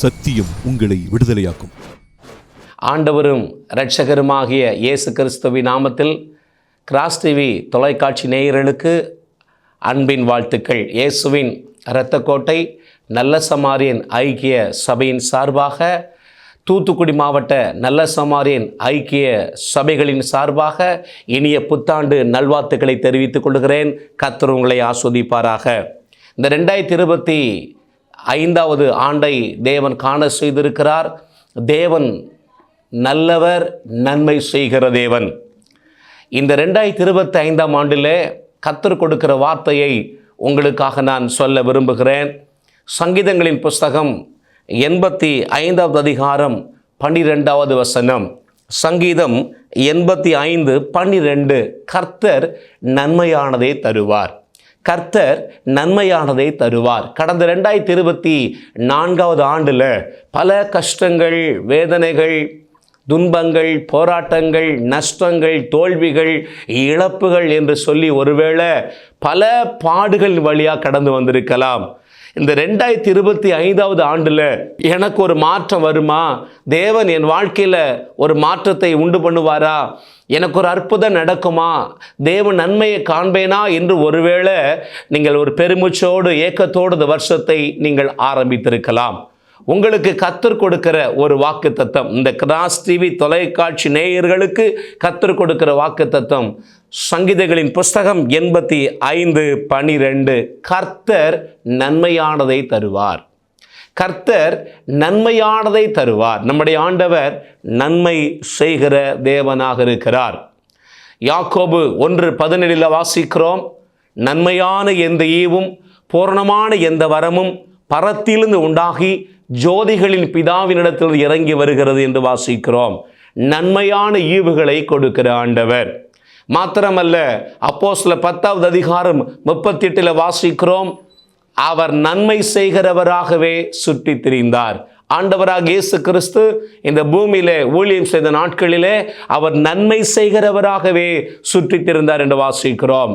சத்தியம் உங்களை விடுதலையாக்கும். ஆண்டவரும் இரட்சகருமாகிய இயேசு கிறிஸ்துவின் நாமத்தில் கிராஸ் டிவி தொலைக்காட்சி நேயர்களுக்கு அன்பின் வாழ்த்துக்கள். இயேசுவின் இரத்தக்கோட்டை நல்ல சமாரியன் ஐக்கிய சபையின் சார்பாக, தூத்துக்குடி மாவட்ட நல்ல சமாரியன் ஐக்கிய சபைகளின் சார்பாக இனிய புத்தாண்டு நல்வாழ்த்துக்களை தெரிவித்துக் கொள்கிறேன். கர்த்தர் உங்களை ஆஸ்வதிப்பாராக. இந்த 2025 ஆண்டை தேவன் காண செய்திருக்கிறார். தேவன் நல்லவர், நன்மை செய்கிற தேவன். இந்த 2025 ஆண்டிலே கர்த்தர் கொடுக்கிற வார்த்தையை உங்களுக்காக நான் சொல்ல விரும்புகிறேன். சங்கீதங்களின் புஸ்தகம் 85 அதிகாரம் 12வது வசனம். சங்கீதம் 85:12. கர்த்தர் நன்மையானதை தருவார். கர்த்தர் நன்மையானதை தருவார். கடந்த 2024 ஆண்டில் பல கஷ்டங்கள், வேதனைகள், துன்பங்கள், போராட்டங்கள், நஷ்டங்கள், தோல்விகள், இழப்புகள் என்று சொல்லி ஒருவேளை பல பாடுகள் வழியாக கடந்து வந்திருக்கலாம். இந்த 2025 ஆண்டில் எனக்கு ஒரு மாற்றம் வருமா? தேவன் என் வாழ்க்கையில் ஒரு மாற்றத்தை உண்டு பண்ணுவாரா? எனக்கு ஒரு அற்புதம் நடக்குமா? தேவன் நன்மையை காண்பேனா என்று ஒருவேளை நீங்கள் ஒரு பெருமூச்சோடு, ஏக்கத்தோடு இந்த வருஷத்தை நீங்கள் ஆரம்பித்திருக்கலாம். உங்களுக்கு கர்த்தர் கொடுக்கிற ஒரு வாக்குத்தத்தம், இந்த கிராஸ் டிவி தொலைக்காட்சி நேயர்களுக்கு கர்த்தர் கொடுக்கிற வாக்குத்தத்தம் சங்கீதங்களின் புஸ்தகம் 85:12. கர்த்தர் நன்மையானதை தருவார். கர்த்தர் நன்மையானதை தருவார். நம்முடைய ஆண்டவர் நன்மை செய்கிற தேவனாக இருக்கிறார். யாக்கோபு 1:17 வாசிக்கிறோம், நன்மையான எந்த ஈவும் பூரணமான எந்த வரமும் பரத்திலிருந்து உண்டாகி ஜோதிகளின் பிதாவினிடத்தில் இறங்கி வருகிறது என்று வாசிக்கிறோம். நன்மையான ஈவுகளை கொடுக்கிற ஆண்டவர். மாத்திரமல்ல, அப்போஸ்தலர் 10வது அதிகாரம் 38 வாசிக்கிறோம், அவர் நன்மை செய்கிறவராகவே சுற்றி திரிந்தார். ஆண்டவராக இயேசு கிறிஸ்து இந்த பூமியிலே ஊழியம் செய்த நாட்களிலே அவர் நன்மை செய்கிறவராகவே சுற்றி திரிந்தார் என்று வாசிக்கிறோம்.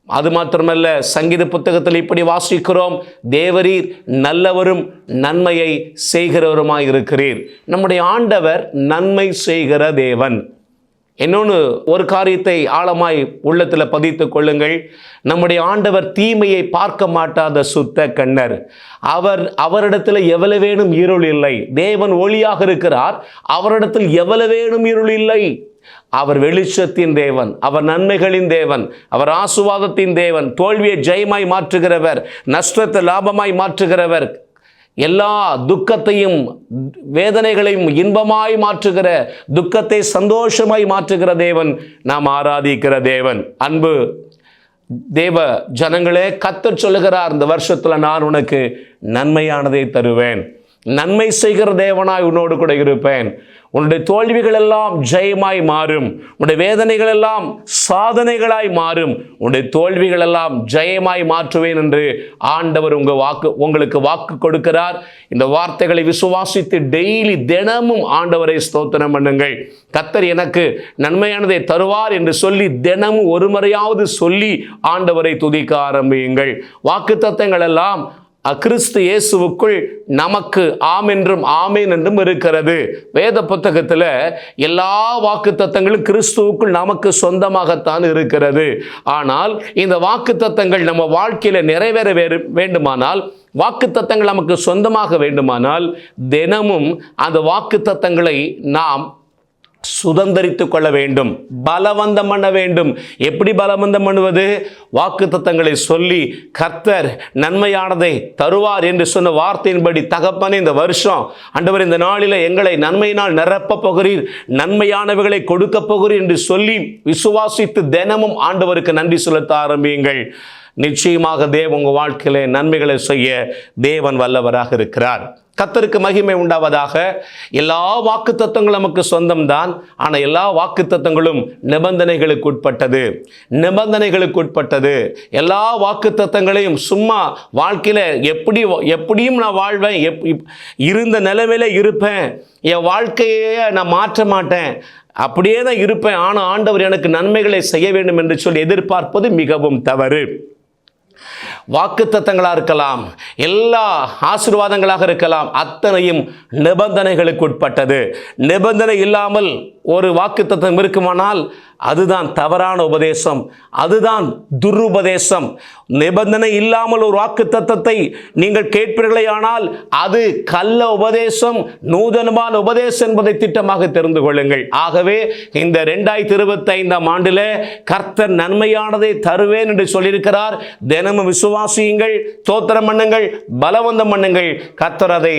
அது மாத்திரமல்ல, சங்கீத புத்தகத்தில் இப்படி வாசிக்கிறோம், தேவரீர் நல்லவரும் நன்மையை செய்கிறவருமாய் இருக்கிறீர். நம்முடைய ஆண்டவர் நன்மை செய்கிற தேவன். இன்னொன்று ஒரு காரியத்தை ஆழமாய் உள்ளத்தில் பதித்துக் கொள்ளுங்கள். நம்முடைய ஆண்டவர் தீமையை பார்க்க மாட்டாத சுத்த கண்ணர். அவரிடத்தில் எவ்வளவேனும் இருள் இல்லை. தேவன் ஒளியாக இருக்கிறார். அவரிடத்தில் எவ்வளவேனும் இருள் இல்லை. அவர் வெளிச்சத்தின் தேவன், அவர் நன்மைகளின் தேவன், அவர் ஆசீர்வாதத்தின் தேவன், தோல்வியை ஜெயமாய் மாற்றுகிறவர், நஷ்டத்தை லாபமாய் மாற்றுகிறவர், எல்லா துக்கத்தையும் வேதனைகளையும் இன்பமாய் மாற்றுகிற, துக்கத்தை சந்தோஷமாய் மாற்றுகிற தேவன் நாம் ஆராதிக்கிற தேவன். அன்பு தேவ ஜனங்களே, கர்த்தர் சொல்லுகிறார், இந்த வருஷத்தில் நான் உனக்கு நன்மையானதை தருவேன். நன்மை செய்கிற தேவனாய் உன்னோடு கூட இருப்பேன். உன்னுடைய தோல்விகள் எல்லாம் ஜெயமாய் மாறும். உன்னுடைய வேதனைகள் எல்லாம் சாதனைகளாய் மாறும். உன்னுடைய தோல்விகள் எல்லாம் ஜெயமாய் மாற்றுவேன் என்று ஆண்டவர் உங்களுக்கு வாக்கு கொடுக்கிறார். இந்த வார்த்தைகளை விசுவாசித்து டெய்லி தினமும் ஆண்டவரை ஸ்தோத்திரம் பண்ணுங்கள். கர்த்தர் எனக்கு நன்மையானதை தருவார் என்று சொல்லி தினமும் ஒரு முறையாவது சொல்லி ஆண்டவரை துதிக்க ஆரம்பியுங்கள். வாக்குத்தத்தங்கள் எல்லாம் கிறிஸ்து இயேசுவுக்குள் நமக்கு ஆம் என்றும் ஆமேன் என்றும் இருக்கிறது. வேத புத்தகத்தில் எல்லா வாக்குத்தத்தங்களும் கிறிஸ்துவுக்குள் நமக்கு சொந்தமாகத்தான் இருக்கிறது. ஆனால் இந்த வாக்குத்தத்தங்கள் நம்ம வாழ்க்கையில் நிறைவேற வேண்டுமானால், வாக்குத்தத்தங்கள் நமக்கு சொந்தமாக வேண்டுமானால், தினமும் அந்த வாக்குத்தத்தங்களை நாம் சுதந்தரித்துக் கொள்ள வேண்டும், பலவந்தம் பண்ண வேண்டும். எப்படி பலவந்தம் பண்ணுவது? வாக்குத்தத்தங்களை சொல்லி கர்த்தர் நன்மையானதை தருவார் என்று சொன்ன வார்த்தையின்படி, தகப்பனே இந்த வருஷம் ஆண்டவர் இந்த நாளில் எங்களை நன்மையினால் நிரப்ப போகிறீர், நன்மையானவைகளை கொடுக்க போகிறீர் என்று சொல்லி விசுவாசித்து தினமும் ஆண்டவருக்கு நன்றி செலுத்த ஆரம்பியுங்கள். நிச்சயமாக தேவன் உங்கள் வாழ்க்கையிலே நன்மைகளை செய்ய தேவன் வல்லவராக இருக்கிறார். கர்த்தருக்கு மகிமை உண்டாவதாக. எல்லா வாக்குத்தத்தங்களும் நமக்கு சொந்தம்தான். ஆனால் எல்லா வாக்குத்தத்தங்களும் நிபந்தனைகளுக்கு உட்பட்டது. எல்லா வாக்குத்தத்தங்களையும் சும்மா வாழ்க்கையில் எப்படியும் நான் வாழ்வேன், இருந்த நிலைமையில இருப்பேன், என் வாழ்க்கையை நான் மாற்ற மாட்டேன், அப்படியே தான் இருப்பேன், ஆனால் ஆண்டவர் எனக்கு நன்மைகளை செய்ய வேண்டும் என்று சொல்லி எதிர்பார்ப்பது மிகவும் தவறு. வாக்குத்தத்தங்களாக இருக்கலாம், எல்லா ஆசீர்வாதங்களாக இருக்கலாம், அத்தனையும் நிபந்தனைகளுக்கு உட்பட்டது. நிபந்தனை இல்லாமல் ஒரு வாக்குத்தத்தம் இருக்குமானால் அதுதான் தவறான உபதேசம், அதுதான் துருபதேசம். நிபந்தனை இல்லாமல் ஒரு வாக்குத்தத்தத்தை நீங்கள் கேட்பீர்களேயானால் அது கள்ள உபதேசம், நூதனமான உபதேசம் என்பதை திட்டமாக தெரிந்து கொள்ளுங்கள். ஆகவே இந்த 2025 ஆண்டில் கர்த்தர் நன்மையானதை தருவேன் என்று சொல்லியிருக்கிறார். தினமும் விசுவாசியுங்கள், ஸ்தோத்திரம் பண்ணுங்கள், பலவந்தம் பண்ணுங்கள். கர்த்தர் அதை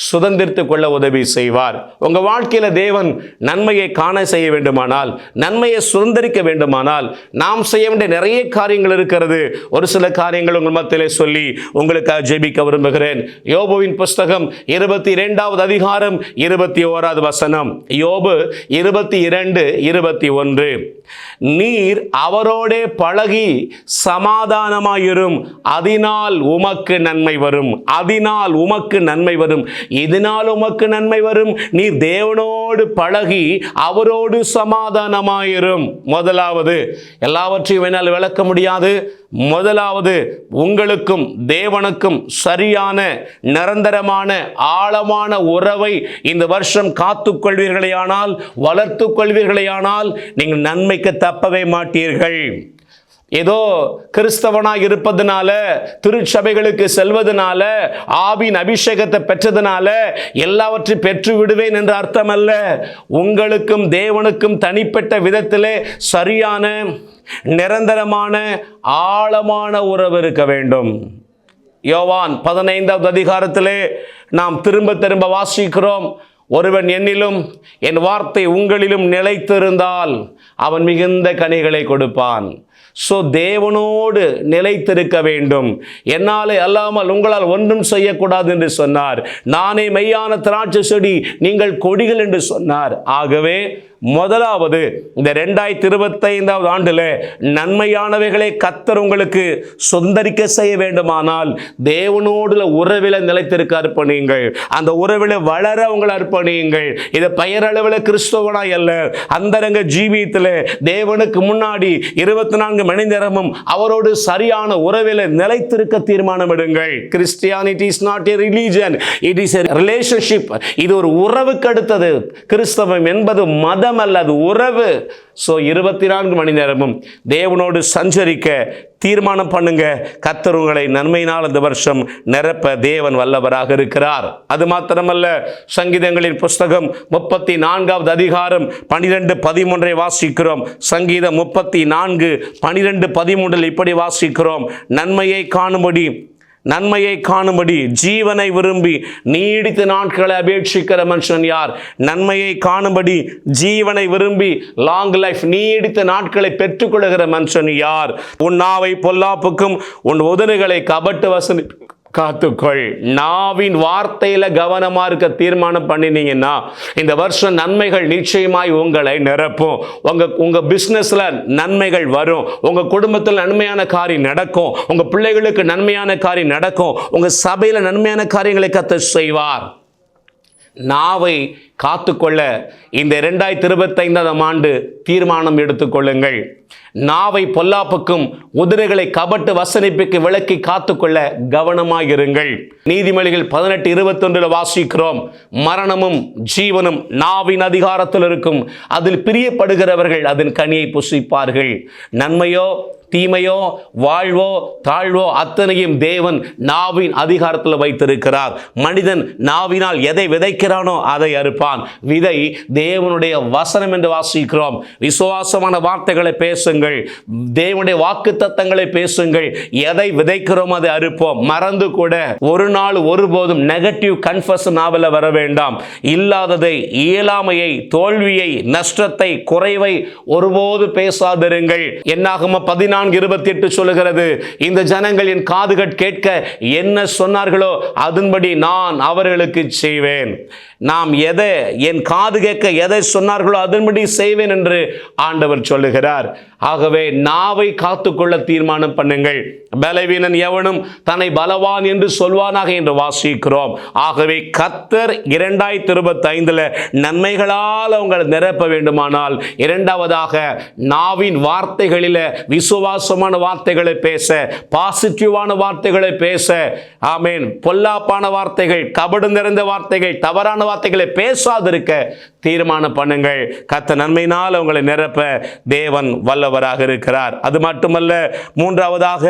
சுதந்திரித்துக் கொள்ள உதவி செய்வார். உங்க வாழ்க்கையில தேவன் நன்மையை காண செய்ய வேண்டுமானால், நன்மையை சுதந்திரிக்க வேண்டுமானால் நாம் செய்ய வேண்டிய நிறைய காரியங்கள் இருக்கிறது. ஒரு சில காரியங்கள் உங்கள் மத்தியிலே சொல்லி உங்களுக்காக ஜெபிக்க விரும்புகிறேன். யோபுவின் புஸ்தகம் 22வது அதிகாரம் 21வது வசனம். யோபு 22:21. நீர் அவரோடே பழகி சமாதானமாயிரும், அதனால் உமக்கு நன்மை வரும். அதனால் உமக்கு நன்மை வரும். இதனால் உமக்கு நன்மை வரும். நீர் தேவனோடு பழகி அவரோடு சமாதானமாயிரும். முதலாவது, எல்லாவற்றையும் என்னால் விளக்க முடியாது. முதலாவது, உங்களுக்கும் தேவனுக்கும் சரியான நிரந்தரமான ஆழமான உறவை இந்த வருஷம் காத்துக்கொள்வீர்களேயானால், வளர்த்து கொள்வீர்களேயானால் நீங்கள் நன்மைக்கு தப்பவே மாட்டீர்கள். ஏதோ கிறிஸ்தவனாக இருப்பதனால, திருச்சபைகளுக்கு செல்வதனால, ஆவின் அபிஷேகத்தை பெற்றதனால எல்லாவற்றையும் பெற்று விடுவேன் என்ற அர்த்தம் அல்ல. உங்களுக்கும் தேவனுக்கும் தனிப்பட்ட விதத்திலே சரியான நிரந்தரமான ஆழமான உறவு இருக்க வேண்டும். யோவான் 15வது அதிகாரத்திலே நாம் திரும்ப திரும்ப வாசிக்கிறோம், ஒருவன் என்னிலும் என் வார்த்தை உங்களிலும் நிலைத்திருந்தால் அவன் மிகுந்த கனிகளை கொடுப்பான். ஸோ தேவனோடு நிலைத்திருக்க வேண்டும். என்னாலே அல்லாமல் உங்களால் ஒன்றும் செய்யக்கூடாது என்று சொன்னார். நானே மெய்யான திராட்சை செடி, நீங்கள் கொடிகள் என்று சொன்னார். ஆகவே முதலாவது, இந்த 2025 ஆண்டில் நன்மையானவைகளை கர்த்தர் உங்களுக்கு சொந்தரிக்க செய்ய வேண்டுமானால் தேவனோடு உறவில் நிலைத்திருக்க அர்ப்பணியுங்கள். அந்த உறவில் வளர உங்களை அர்ப்பணியுங்கள். இதை பெயரளவில் கிறிஸ்தவனாய் அல்ல, அந்தரங்க ஜீவியத்தில் தேவனுக்கு முன்னாடி 24 மணி நேரமும் அவரோடு சரியான உறவில் நிலைத்திருக்க தீர்மானம் எடுங்கள். Christianity is not a religion, it is a relationship. இது ஒரு உறவுக்கு அடுத்தது. கிறிஸ்தவம் என்பது மதம் அல்ல, அது உறவு. ஸோ 24 மணி நேரமும் தேவனோடு சஞ்சரிக்க தீர்மானம் பண்ணுங்க. கர்த்தர் உங்களை நன்மையினால் இந்த வருஷம் நிரப்ப தேவன் வல்லவராக இருக்கிறார். அது மாத்திரமல்ல, சங்கீதங்களின் புஸ்தகம் 34வது அதிகாரம் 12-13 வாசிக்கிறோம். சங்கீதம் 34:12-13 இப்படி வாசிக்கிறோம், நன்மையை காணும்படி ஜீவனை விரும்பி நீடித்த நாட்களை அபேட்சிக்கிற மனுஷன் யார்? நன்மையை காணும்படி ஜீவனை விரும்பி லாங் லைஃப், நீடித்த நாட்களை பெற்றுக்கொள்கிற மனுஷன் யார்? உன் நாவை பொல்லாப்புக்கும் உன் உதடுகளை கபட்டு வசனி காத்துக்கொள். நாவின் வார்த்தையில கவனமா இருக்க தீர்மானம் பண்ணினீங்கன்னா இந்த வருஷம் நன்மைகள் நிச்சயமாய் உங்களை நிரப்பும். உங்க பிசினஸ்ல நன்மைகள் வரும், உங்க குடும்பத்தில் நன்மையான காரியம் நடக்கும், உங்க பிள்ளைகளுக்கு நன்மையான காரியம் நடக்கும், உங்க சபையில நன்மையான காரியங்களை கர்த்தர் செய்வார். நாவை காத்துக்கொள்ள இந்த 2025 ஆண்டு தீர்மானம் எடுத்துக்கொள்ளுங்கள். நாவை பொல்லாப்புக்கும் உதிரைகளை கபட்டு வசனிப்புக்கு விலக்கி காத்துக்கொள்ள கவனமாயிருங்கள். நீதிமொழிகள் 18:21 வாசிக்கிறோம், மரணமும் ஜீவனும் நாவின் அதிகாரத்தில் இருக்கும், அதில் பிரியப்படுகிறவர்கள் அதன் கனியை புசிப்பார்கள். நன்மையோ தீமையோ வாழ்வோ தாழ்வோ அத்தனையும் தேவன் நாவின் அதிகாரத்தில் வைத்திருக்கிறார். மனிதன் நாவினால் எதை விதைக்கிறானோ அதை அறுப்பான். விதை தேவனுடைய வசனம் என்று வாசிக்கிறோம். விசுவாசமான வார்த்தைகளை பேசுங்கள், தேவனுடைய வாக்குத்தத்தங்களை பேசுங்கள். எதை விதைக்கிறோம் அதை அறுப்போம். மறந்து கூட ஒரு நாள் ஒருபோதும் நெகட்டிவ் கன்ஃபஷன் நாவல வர வேண்டாம். இல்லாததை, இயலாமையை, தோல்வியை, நஷ்டத்தை, குறைவை ஒருபோது பேசாதிருங்கள். என்னாகுமோ 14:28 சொல்லுகிறது, இந்த ஜனங்களின் காதுகள் கேட்க என்ன சொன்னார்களோ அதன்படி நான் அவர்களுக்கு செய்வேன். நாம் என் காது கேட்க எதை சொன்னார்களோ அதன்படி செய்வேன் என்று ஆண்டவர் சொல்லுகிறார். ஆகவே நாவை காத்துக்கொள்ள தீர்மானம் பண்ணுங்கள். பலவீனன் எவனும் தன்னை பலவான் என்று சொல்வானாக என்று வாசிக்கிறோம். ஆகவே கர்த்தர் 2025 நன்மைகளால் உங்களை நிரப்ப வேண்டுமானால், இரண்டாவதாக நாவின் வார்த்தைகளில் விசுவாசமான வார்த்தைகளை பேச, பாசிட்டிவான வார்த்தைகளை பேச, ஆமேன், பொல்லாப்பான வார்த்தைகள், கபடு நிறைந்த வார்த்தைகள், தவறான வார்த்தைகளை பேசாதிருக்க தீர்மானம் பண்ணுங்கள். கர்த்தர் நன்மையினால் உங்களை நிரப்ப தேவன் வல்லவராக இருக்கிறார். அது மட்டுமல்ல, மூன்றாவதாக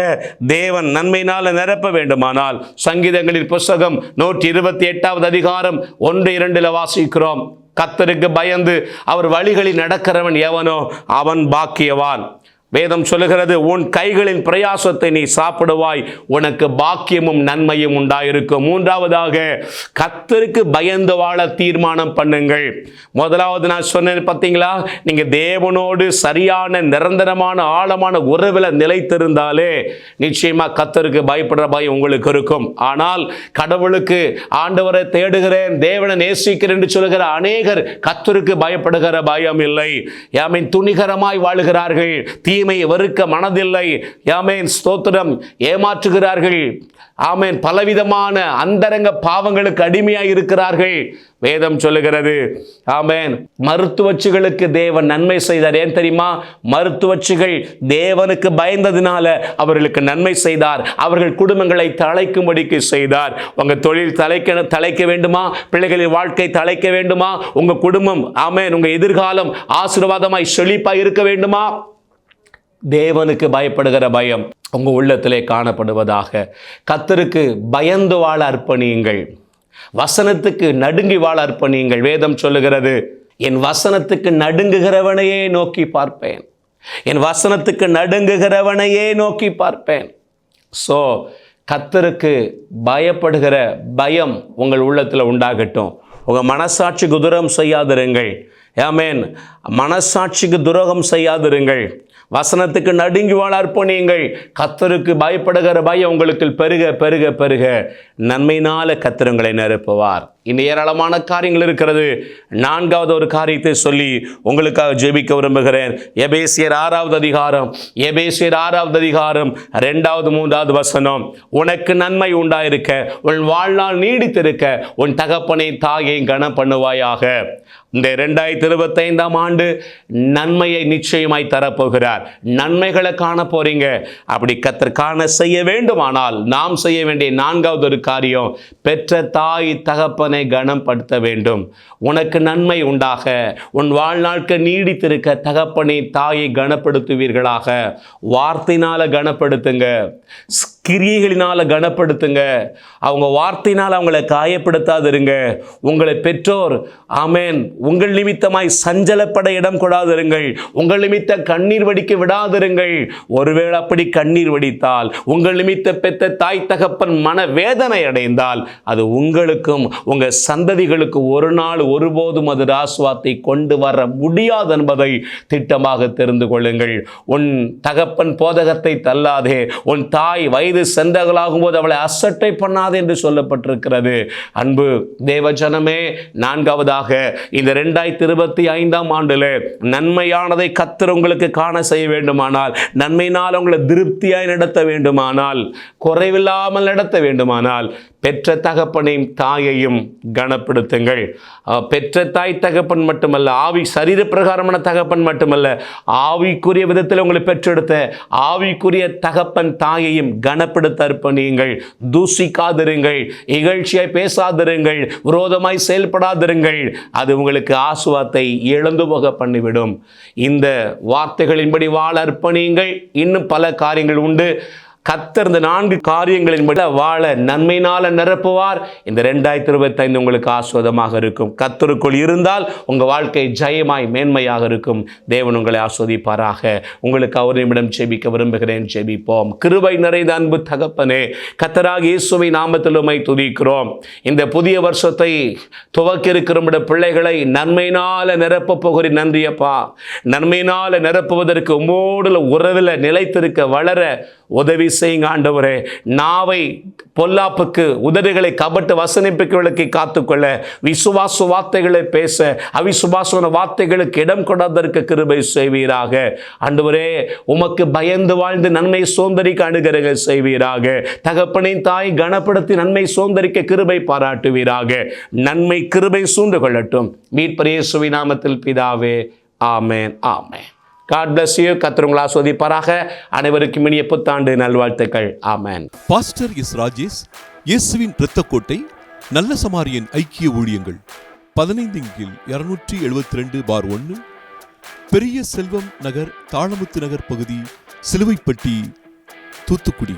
தேவன் நன்மையினால் நிரப்ப வேண்டுமானால், சங்கீதங்களின் புஸ்தகம் 128 அதிகாரம் 1-2 வாசிக்கிறோம். கர்த்தருக்கு பயந்து அவர் வழிகளில் நடக்கிறவன் எவனோ அவன் பாக்கியவான். வேதம் சொல்லுகிறது, உன் கைகளின் பிரயாசத்தை நீ சாப்பிடுவாய், உனக்கு பாக்கியமும் நன்மையும் உண்டாயிருக்கும். மூன்றாவதாக கர்த்தருக்கு பயந்து வாழ தீர்மானம் பண்ணுங்கள். முதலாவது நான் சொன்னேன் பார்த்தீங்களா, நீங்கள் தேவனோடு சரியான நிரந்தரமான ஆழமான உறவில் நிலைத்திருந்தாலே நிச்சயமாக கர்த்தருக்கு பயப்படுற பயம் உங்களுக்கு இருக்கும். ஆனால் கடவுளுக்கு ஆண்டவரை தேடுகிறேன், தேவனை நேசிக்கிறேன் என்று சொல்லுகிற அநேகர் கர்த்தருக்கு பயப்படுகிற பயம் இல்லை. யாமீன், துணிகரமாய் வாழுகிறார்கள், தீமையை வெறுக்க மனதில்லை. ஆமென், ஸ்தோத்திரம், ஏமாற்றுகிறார்கள். ஆமென், பலவிதமான அந்தரங்க பாவங்களுக்கு அடிமையாய் இருக்கிறார்கள். வேதம் சொல்லுகிறது, ஆமென், மருத்துவச்சிகளுக்கு தேவன் நன்மை செய்தார். ஏன் தெரியுமா? மருத்துவச்சிகள் தேவனுக்கு பயந்ததினால அவர்களுக்கு நன்மை செய்தார். அவர்கள் குடும்பங்களை தழைக்கும்படிக்கு செய்தார். உங்க தொழில் தலைக்க வேண்டுமா? பிள்ளைகளின் வாழ்க்கை தலைக்க வேண்டுமா? உங்க குடும்பம், ஆமென், உங்க எதிர்காலம் ஆசீர்வாதமாய் செழிப்பாய் இருக்க வேண்டுமா? தேவனுக்கு பயப்படுகிற பயம் உங்க உள்ளத்திலே காணப்படுவதாக. கர்த்தருக்கு பயந்து வாழ அர்ப்பணியுங்கள். வசனத்துக்கு நடுங்கி வாழ அர்ப்பணியுங்கள். வேதம் சொல்லுகிறது, என் வசனத்துக்கு நடுங்குகிறவனையே நோக்கி பார்ப்பேன், என் வசனத்துக்கு நடுங்குகிறவனையே நோக்கி பார்ப்பேன். ஸோ கர்த்தருக்கு பயப்படுகிற பயம் உங்கள் உள்ளத்தில் உண்டாகட்டும். உங்கள் மனசாட்சிக்கு துரோகம் செய்யாதிருங்கள். ஆமென், மனசாட்சிக்கு துரோகம் செய்யாதிருங்கள். வசனத்துக்கு நடுங்கி வாழ அர்ப்பணியுங்கள். கர்த்தருக்கு பயப்படுகிற பயம் உங்களுக்கு பெருக பெருக பெருக நன்மையினால கர்த்தர் உங்களை நிரப்புவார். இன்னும் ஏராளமான காரியங்கள் இருக்கிறது. நான்காவது ஒரு காரியத்தை சொல்லி உங்களுக்காக ஜெபிக்க விரும்புகிறேன். எபேசியர் 6வது அதிகாரம் 2, 3 வசனம். உனக்கு நன்மை உண்டாயிருக்க, உன் வாழ்நாள் நீடித்திருக்க, உன் தகப்பனை தாயை கனம் பண்ணுவாயாக. இந்த 2025 ஆண்டு நன்மையை நிச்சயமாய் தரப்போகிறார். நன்மைகளை காண போறீங்க. அப்படி கர்த்தர் காண செய்ய வேண்டுமானால் நாம் செய்ய வேண்டிய நான்காவது ஒரு காரியம், பெற்ற தாய் தகப்பனை கனப்படுத்த வேண்டும். உனக்கு நன்மை உண்டாக, உன் வாழ்நாளுக்கு நீடித்திருக்க தகப்பனை தாயை கனப்படுத்துவீர்களாக. வார்த்தையினால கனப்படுத்துங்க, கிரியைகளினால கனப்படுத்துங்க. அவங்க வார்த்தையினால் அவங்களை காயப்படுத்தாதிருங்க. உங்களை பெற்றோர், ஆமென், உங்கள் நிமித்தமாய் சஞ்சலப்பட இடம் கொடாதிருங்கள். உங்கள் நிமித்த கண்ணீர் வடிக்க விடாதிருங்கள். ஒருவேளை அப்படி கண்ணீர் வடித்தால், உங்கள் நிமித்த பெற்ற தாய் தகப்பன் மன வேதனை அடைந்தால், அது உங்களுக்கும் உங்கள் சந்ததிகளுக்கு ஒரு நாள் ஒருபோதும் அது ஆசீர்வாதத்தை கொண்டு வர முடியாது என்பதை திட்டமாக தெரிந்து கொள்ளுங்கள். உன் தகப்பன் போதகத்தை தள்ளாதே, உன் தாய் வயது சென்றவர்களாகும் போது அவளை அசட்டை பண்ணாதே என்று சொல்லப்பட்டிருக்கிறது. அன்பு தேவஜனமே, நான்காவதாக இந்த 2025 ஆண்டில் நன்மையானதை கர்த்தர் உங்களுக்கு காண செய்ய வேண்டுமானால், நன்மையினால் உங்களை திருப்தியாய் நடத்த வேண்டுமானால், குறைவில்லாமல் நடத்த வேண்டுமானால், பெற்ற தகப்பனையும் தாயையும் கனப்படுத்துங்கள். பெற்ற தாய் தகப்பன் மட்டுமல்ல, சரீர பிரகாரமான தகப்பன் மட்டுமல்ல, ஆவிக்குரிய விதத்தில் உங்களை பெற்றெடுத்த ஆவிக்குரிய தகப்பன் தாயையும் கனப்படுத்த அர்ப்பணியுங்கள். தூசிக்காதிருங்கள், இகழ்ச்சியாய் பேசாதிருங்கள், விரோதமாய் செயல்படாதிருங்கள். அது உங்களுக்கு ஆசீர்வாதத்தை இழந்து போக பண்ணிவிடும். இந்த வார்த்தைகளின்படி வாழ அர்ப்பணியுங்கள். இன்னும் பல காரியங்கள் உண்டு. கர்த்தர் இந்த 4 காரியங்களின்படி வாழ நன்மையினால நிரப்புவார். இந்த 2025 உங்களுக்கு ஆசீர்வாதமாக இருக்கும். கர்த்தருக்குள் இருந்தால் உங்கள் வாழ்க்கை ஜெயமாய் மேன்மையாக இருக்கும். தேவன் உங்களை ஆசீர்வதிப்பாராக. உங்களுக்கு ஒரு நிமிடம் ஜெபிக்க விரும்புகிறேன். ஜெபிப்போம். கிருபை நிறைந்த அன்பு தகப்பனே, கர்த்தராகிய இயேசுவின் நாமத்தில் உம்மை துதிக்கிறோம். இந்த புதிய வருஷத்தை துவக்கி இருக்கிற பிள்ளைகளை நன்மையினால நிரப்ப போகிறேன். நன்றியப்பா. நன்மையினால நிரப்புவதற்கு உம்மோடு உறவில் நிலைத்திருக்க வளர உதவி செய்யுங்க ஆண்டவரே. நாவை பொல்லாப்புக்கு, உதடுகளை கபட்டு வசனிப்புகளுக்கு காத்துக்கொள்ள, விசுவாச வார்த்தைகளை பேச, அவிசுவாச வார்த்தைகளுக்கு இடம் கொடாதற்கு கிருபை செய்வீராக. ஆண்டவரே, உமக்கு பயந்து வாழ்ந்து நன்மை சோந்தரிக்க அணுகிறக செய்வீராக. தகப்பனின் தாய் கனப்படுத்தி நன்மை சோந்தரிக்க கிருபை பாராட்டுவீராக. நன்மை கிருபை சூழ்ந்து கொள்ளட்டும். மீட்பர் இயேசுவின் நாமத்தில் பிதாவே, ஆமென், ஆமென். God bless you. கர்த்தர் உங்களை ஆசீர்வதிப்பாராக. அனைவருக்கும் இனிய புத்தாண்டு நல்வாழ்த்துக்கள். ஆமென். Pastor S. ராஜேஷ், இயேசுவின் இரத்தக்கோட்டை, நல்ல சமாரியன் ஐக்கிய ஊழியங்கள், 15/272/1, பெரிய செல்வம் நகர், தாளமுத்து நகர் பகுதி, சிலுவைப்பட்டி, தூத்துக்குடி.